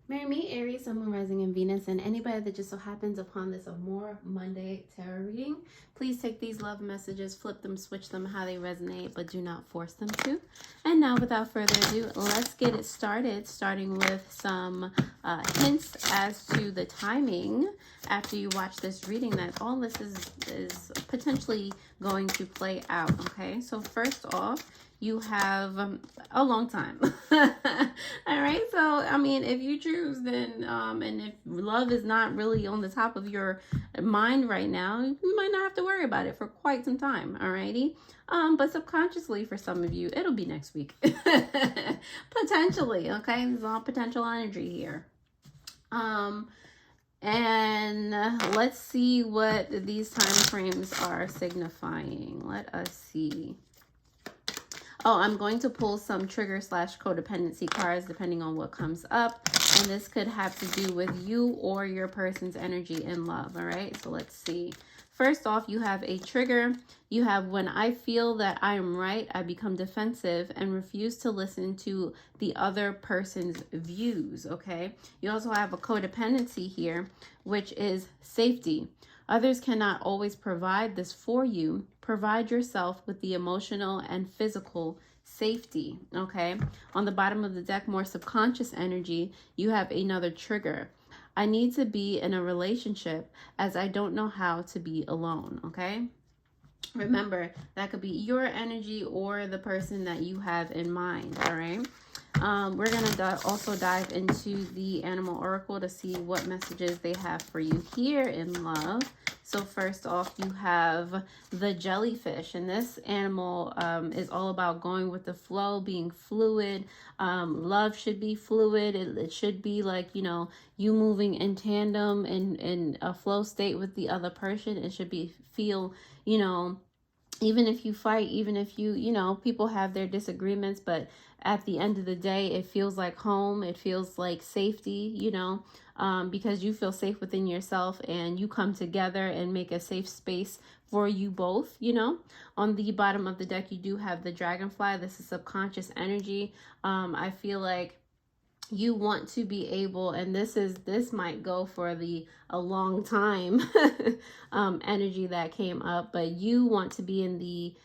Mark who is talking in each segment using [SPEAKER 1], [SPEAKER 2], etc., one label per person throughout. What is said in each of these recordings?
[SPEAKER 1] Marry me, Aries, Sun, Moon, Rising, and Venus, and anybody that just so happens upon this Amor Monday tarot reading. Please take these love messages, flip them, switch them how they resonate, but do not force them to. And now, without further ado, let's get it started, starting with some hints as to the timing after you watch this reading, that all this is potentially going to play out, okay? So first off, you have a long time. All right, so I mean, if you choose, then and if love is not really on the top of your mind right now, you might not have to worry about it for quite some time. Alrighty, but subconsciously for some of you, it'll be next week. Potentially. Okay, there's all potential energy here. And let's see what these time frames are signifying. Let us see. Oh, I'm going to pull some trigger / codependency cards depending on what comes up. And this could have to do with you or your person's energy in love. All right, so let's see. First off, you have a trigger. You have, when I feel that I am right, I become defensive and refuse to listen to the other person's views. Okay. You also have a codependency here, which is safety. Others cannot always provide this for you. Provide yourself with the emotional and physical safety, okay? On the bottom of the deck, more subconscious energy, you have another trigger. I need to be in a relationship as I don't know how to be alone, okay? Remember, that could be your energy or the person that you have in mind, all right? We're going to also dive into the animal oracle to see what messages they have for you here in love. So first off, you have the jellyfish, and this animal is all about going with the flow, being fluid. Love should be fluid. It should be like, you know, you moving in tandem and in a flow state with the other person. It should be feel, you know, even if you fight, even if you know, people have their disagreements, but at the end of the day, it feels like home. It feels like safety, you know, because you feel safe within yourself and you come together and make a safe space for you both, you know. On the bottom of the deck, you do have the dragonfly. This is subconscious energy. I feel like you want to be able, and this might go for a long time energy that came up, but you want to be in the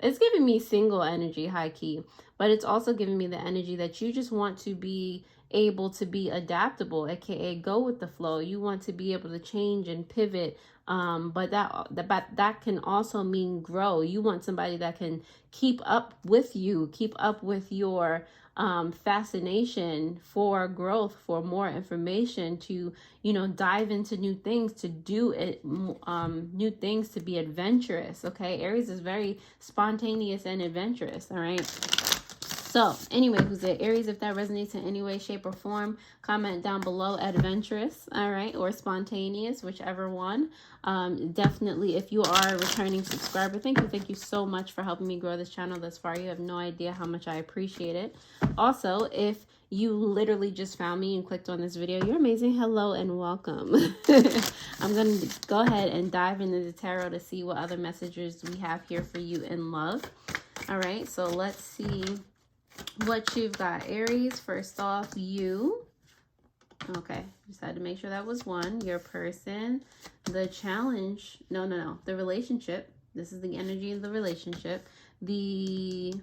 [SPEAKER 1] it's giving me single energy, high key, but it's also giving me the energy that you just want to be able to be adaptable, aka go with the flow. You want to be able to change and pivot, but that can also mean grow. You want somebody that can keep up with you, keep up with your fascination for growth, for more information, to, you know, dive into new things, to do it, new things, to be adventurous. Okay, Aries is very spontaneous and adventurous. All right. So anyway, who's it? Aries, if that resonates in any way, shape, or form, comment down below, adventurous, all right, or spontaneous, whichever one. Definitely, if you are a returning subscriber, thank you so much for helping me grow this channel thus far. You have no idea how much I appreciate it. Also, if you literally just found me and clicked on this video, you're amazing. Hello and welcome. I'm going to go ahead and dive into the tarot to see what other messages we have here for you in love. All right, so let's see what you've got, Aries. First off, you. Okay, just had to make sure that was one. Your person, the challenge. No, the relationship. This is the energy of the relationship. The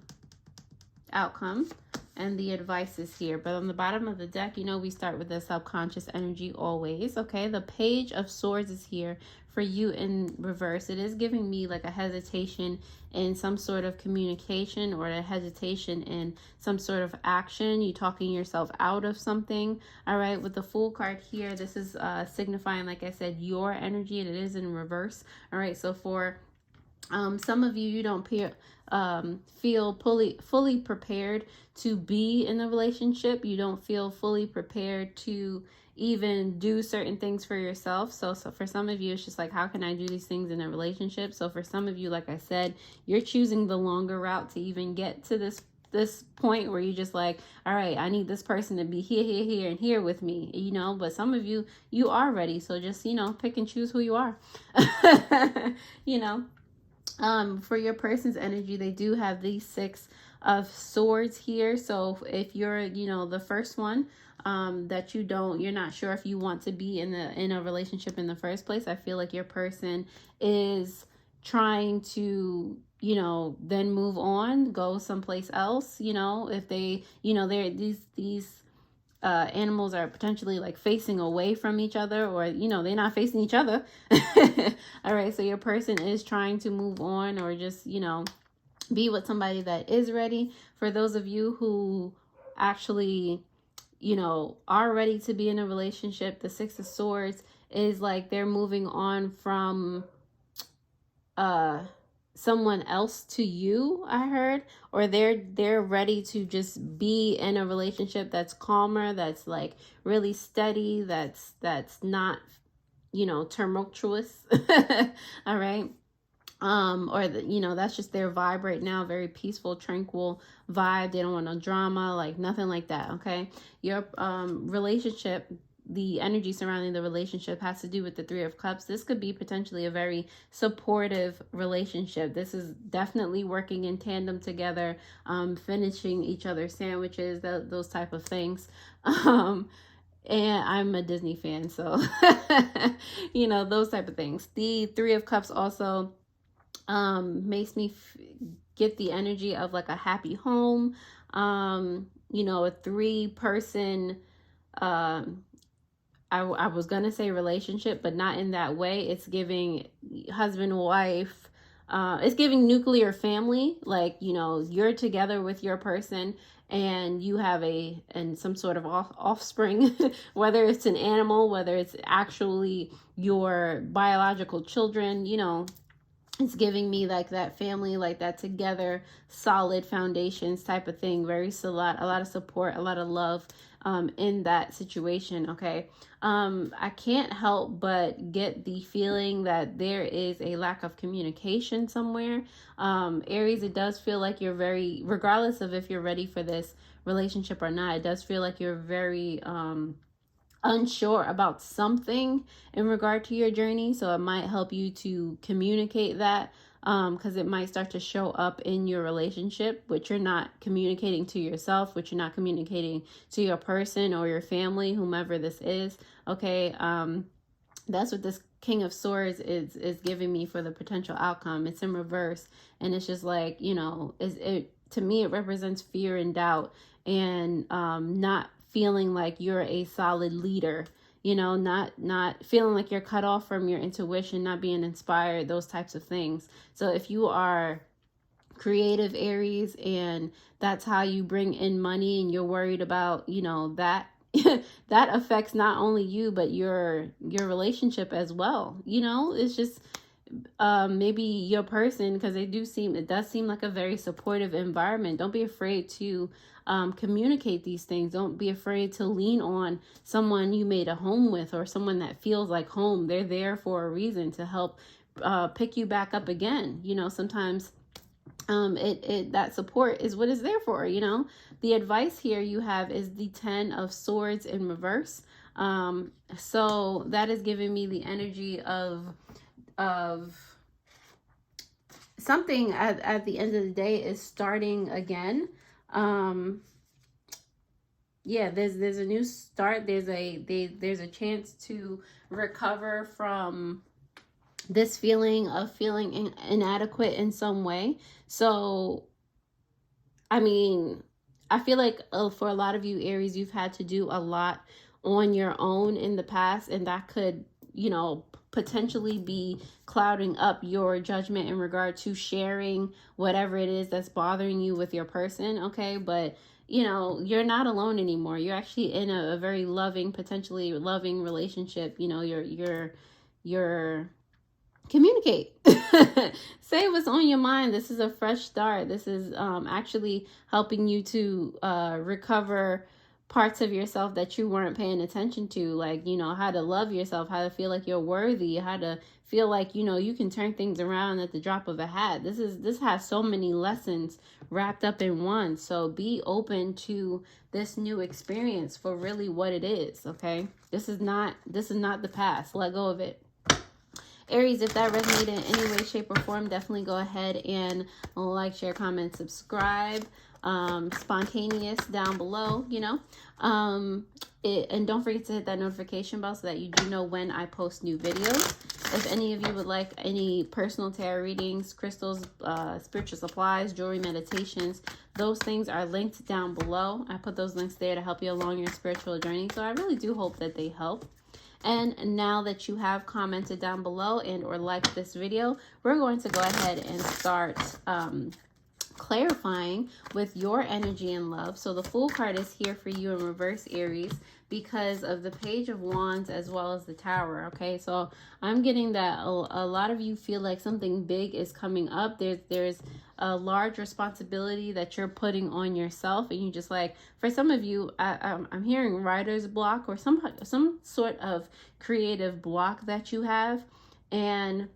[SPEAKER 1] outcome and the advice is here. But on the bottom of the deck, you know, we start with the subconscious energy always. Okay, the Page of Swords is here for you in reverse. It is giving me like a hesitation in some sort of communication, or a hesitation in some sort of action. You talking yourself out of something. All right, with the Fool card here, this is signifying, like I said, your energy, and it is in reverse. All right, so for some of you, you don't feel fully prepared to be in a relationship. You don't feel fully prepared to even do certain things for yourself. So for some of you, it's just like, how can I do these things in a relationship? So for some of you, like I said, you're choosing the longer route to even get to this point where you just like, all right, I need this person to be here, and here with me, you know. But some of you are ready. So just, you know, pick and choose who you are, you know. For your person's energy, they do have these 6 of Swords here. So if you're, you know, the first one, that you're not sure if you want to be in a relationship in the first place, I feel like your person is trying to, you know, then move on, go someplace else. You know, if they, you know, they're these animals are potentially like facing away from each other, or, you know, they're not facing each other. All right, so your person is trying to move on, or just, you know, be with somebody that is ready. For those of you who actually, you know, are ready to be in a relationship, the Six of Swords is like they're moving on from someone else to you, I heard, or they're ready to just be in a relationship that's calmer, that's like really steady, that's not, you know, tumultuous. All right. Or you know, that's just their vibe right now, very peaceful, tranquil vibe. They don't want no drama, like nothing like that. Okay, your relationship, the energy surrounding the relationship has to do with the Three of Cups. This could be potentially a very supportive relationship. This is definitely working in tandem together, finishing each other's sandwiches, those type of things. And I'm a Disney fan, so you know, those type of things. The Three of Cups also makes me get the energy of like a happy home, you know, a 3-person I was gonna say relationship, but not in that way. It's giving husband, wife, it's giving nuclear family, like, you know, you're together with your person and you have some sort of offspring, whether it's an animal, whether it's actually your biological children, you know. It's giving me like that family, like that together, solid foundations type of thing. A lot of support, a lot of love in that situation. Okay. I can't help but get the feeling that there is a lack of communication somewhere. Aries, it does feel like you're very, regardless of if you're ready for this relationship or not, it does feel like you're very unsure about something in regard to your journey. So it might help you to communicate that, because it might start to show up in your relationship, which you're not communicating to yourself, which you're not communicating to your person or your family, whomever this is. Okay. That's what this King of Swords is giving me for the potential outcome. It's in reverse, and it's just like, you know, to me it represents fear and doubt, and not feeling like you're a solid leader, you know, not feeling like you're cut off from your intuition, not being inspired, those types of things. So if you are creative Aries and that's how you bring in money, and you're worried about, you know, that that affects not only you but your relationship as well. You know, it's just maybe your person, because it does seem like a very supportive environment. Don't be afraid to communicate these things. Don't be afraid to lean on someone you made a home with, or someone that feels like home. They're there for a reason, to help pick you back up again. You know, sometimes that support is what it's there for. You know, the advice here you have is the 10 of Swords in reverse. So that is giving me the energy of something at the end of the day is starting again. Yeah, there's a new start. There's a chance to recover from this feeling of feeling inadequate in some way. So, I mean, I feel like for a lot of you Aries, you've had to do a lot on your own in the past, and that could, you know, potentially be clouding up your judgment in regard to sharing whatever it is that's bothering you with your person. Okay, but you know, you're not alone anymore. You're actually in a very loving, potentially loving relationship. You know, you're communicate. Say what's on your mind. This is a fresh start. This is actually helping you to recover parts of yourself that you weren't paying attention to, like, you know, how to love yourself, how to feel like you're worthy, how to feel like, you know, you can turn things around at the drop of a hat. This has so many lessons wrapped up in one. So be open to this new experience for really what it is. Okay, this is not the past. Let go of it. Aries, if that resonated in any way, shape, or form, definitely go ahead and like, share, comment, subscribe. spontaneous down below, you know. And don't forget to hit that notification bell so that you do know when I post new videos. If any of you would like any personal tarot readings, crystals, spiritual supplies, jewelry, meditations, those things are linked down below. I put those links there to help you along your spiritual journey. So I really do hope that they help. And now that you have commented down below and or liked this video, we're going to go ahead and start clarifying with your energy and love. So the Fool card is here for you in reverse, Aries, because of the Page of Wands as well as the Tower. Okay, so I'm getting that a lot of you feel like something big is coming up. There's a large responsibility that you're putting on yourself, and you just like, for some of you, I'm hearing writer's block or some sort of creative block that you have, and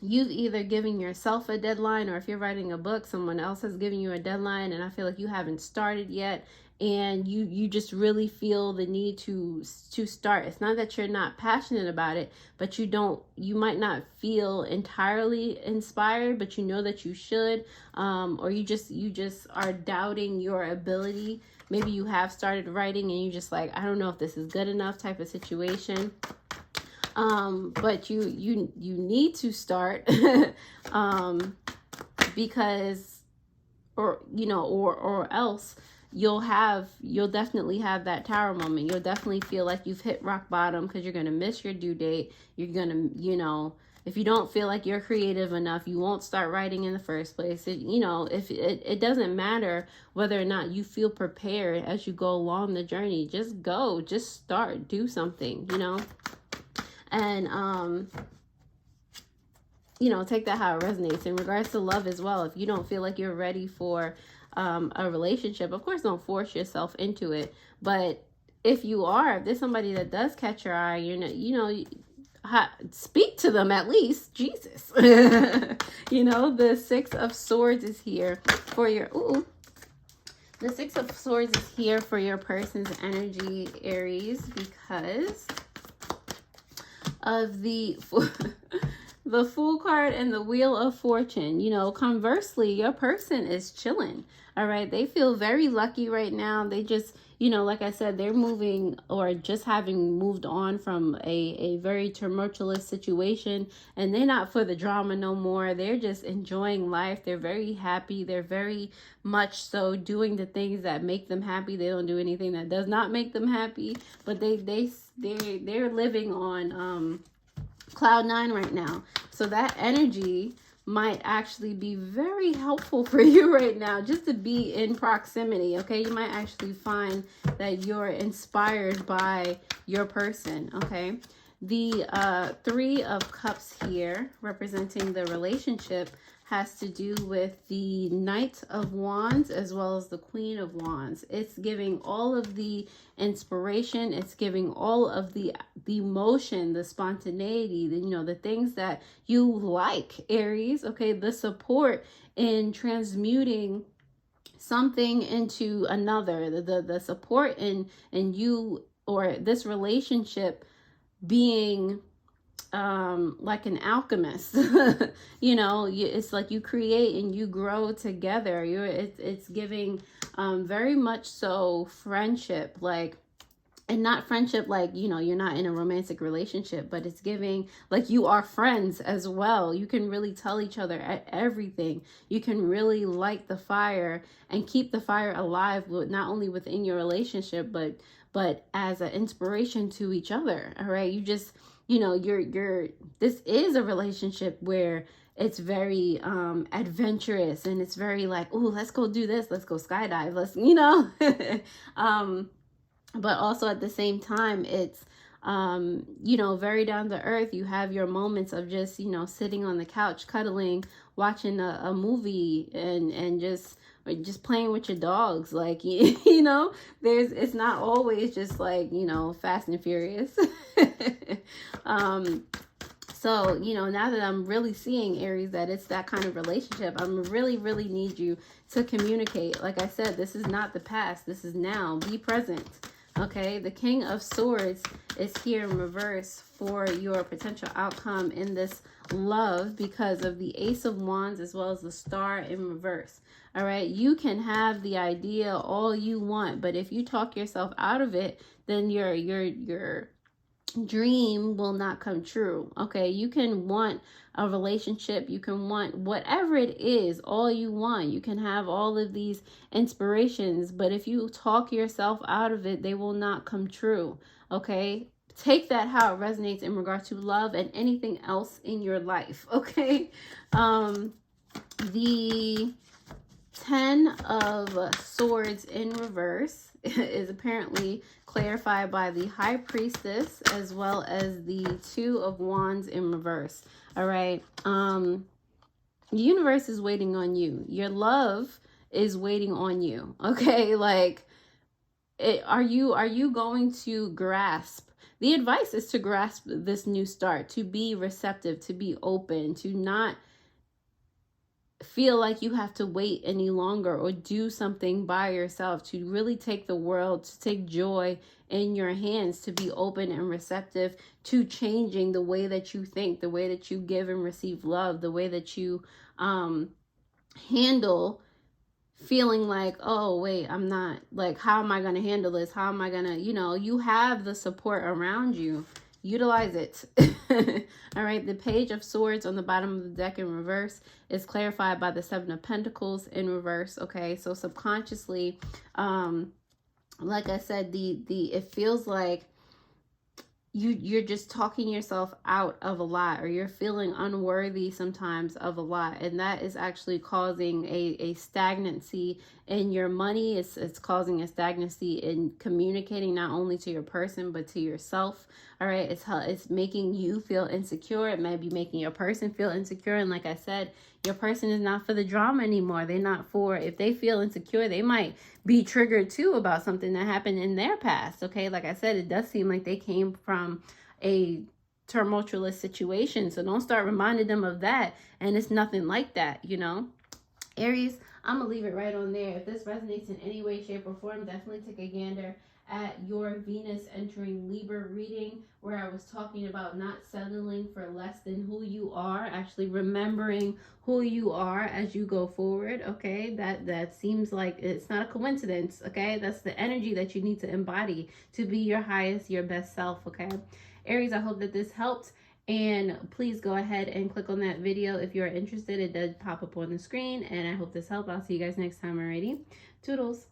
[SPEAKER 1] you've either given yourself a deadline, or if you're writing a book, someone else has given you a deadline, and I feel like you haven't started yet, and you just really feel the need to start. It's not that you're not passionate about it, but you might not feel entirely inspired, but you know that you should, or you just are doubting your ability. Maybe you have started writing and you just like, I don't know if this is good enough type of situation. But you need to start, because, or, you know, or else you'll definitely have that Tower moment. You'll definitely feel like you've hit rock bottom, because you're going to miss your due date. You're going to, you know, if you don't feel like you're creative enough, you won't start writing in the first place. You know, if it doesn't matter whether or not you feel prepared as you go along the journey. Just go, just start, do something, you know. And, you know, take that how it resonates. In regards to love as well, if you don't feel like you're ready for a relationship, of course, don't force yourself into it. But if you are, if there's somebody that does catch your eye, you know, speak to them at least. Jesus. You know, the Six of Swords is here for your, the Six of Swords is here for your person's energy, Aries, because of the Fool card and the Wheel of Fortune. You know, conversely, your person is chilling. All right, they feel very lucky right now. They just, you know, like I said, they're moving, or just having moved on from a very tumultuous situation, and they're not for the drama no more. They're just enjoying life. They're very happy. They're very much so doing the things that make them happy. They don't do anything that does not make them happy, but they're living on cloud 9 right now. So that energy might actually be very helpful for you right now, just to be in proximity. Okay, you might actually find that you're inspired by your person. Okay, the Three of Cups here, representing the relationship, has to do with the Knight of Wands as well as the Queen of Wands. It's giving all of the inspiration. It's giving all of the emotion, the spontaneity, you know, the things that you like, Aries. Okay, the support in transmuting something into another, the support in you, or this relationship being like an alchemist. You know, it's like you create and you grow together. It's giving very much so friendship, like, and not friendship like, you know, you're not in a romantic relationship, but it's giving like you are friends as well. You can really tell each other everything. You can really light the fire and keep the fire alive, not only within your relationship, but as an inspiration to each other. All right, you just, you know, this is a relationship where it's very adventurous, and it's very like, oh, let's go do this, let's go skydive, let's, you know. But also at the same time, it's you know, very down to earth. You have your moments of just, you know, sitting on the couch, cuddling, watching a movie, and just playing with your dogs. Like, you know, it's not always just like, you know, Fast and Furious. So, you know, now that I'm really seeing, Aries, that it's that kind of relationship, I'm really need you to communicate. Like I said, this is not the past. This is now. Be present. Okay, the King of Swords is here in reverse for your potential outcome in this love because of the Ace of Wands as well as the Star in reverse. All right, you can have the idea all you want, but if you talk yourself out of it, then your dream will not come true. Okay, you can want a relationship, you can want whatever it is, all you want. You can have all of these inspirations, but if you talk yourself out of it, they will not come true. Okay, take that how it resonates in regard to love and anything else in your life. Okay, the 10 of Swords in reverse is apparently clarified by the High Priestess as well as the 2 of Wands in reverse. All right. The universe is waiting on you. Your love is waiting on you. Okay. Like, are you going to grasp? The advice is to grasp this new start, to be receptive, to be open, to not feel like you have to wait any longer or do something by yourself, to really take the world, to take joy in your hands, to be open and receptive to changing the way that you think, the way that you give and receive love, the way that you handle feeling like, oh wait, I'm not, like, how am I going to handle this? How am I going to, you have the support around you. Utilize it. All right, the Page of Swords on the bottom of the deck in reverse is clarified by the 7 of Pentacles in reverse. Okay, so subconsciously, like I said, it feels like you're just talking yourself out of a lot, or you're feeling unworthy sometimes of a lot, and that is actually causing a stagnancy in your money. It's causing a stagnancy in communicating not only to your person but to yourself. All right, it's making you feel insecure. It may be making your person feel insecure, and like I said, your person is not for the drama anymore. They're not for, if they feel insecure, they might be triggered too about something that happened in their past. Okay, like I said, it does seem like they came from a tumultuous situation, so don't start reminding them of that, and it's nothing like that. Aries, I'm gonna leave it right on there. If this resonates in any way, shape, or form, definitely take a gander at your Venus entering Libra reading, where I was talking about not settling for less than who you are, actually remembering who you are as you go forward. Okay, that seems like it's not a coincidence. Okay, that's the energy that you need to embody to be your highest, your best self. Okay, Aries, I hope that this helped. And please go ahead and click on that video if you're interested. It does pop up on the screen, and I hope this helped. I'll see you guys next time. Alrighty, toodles.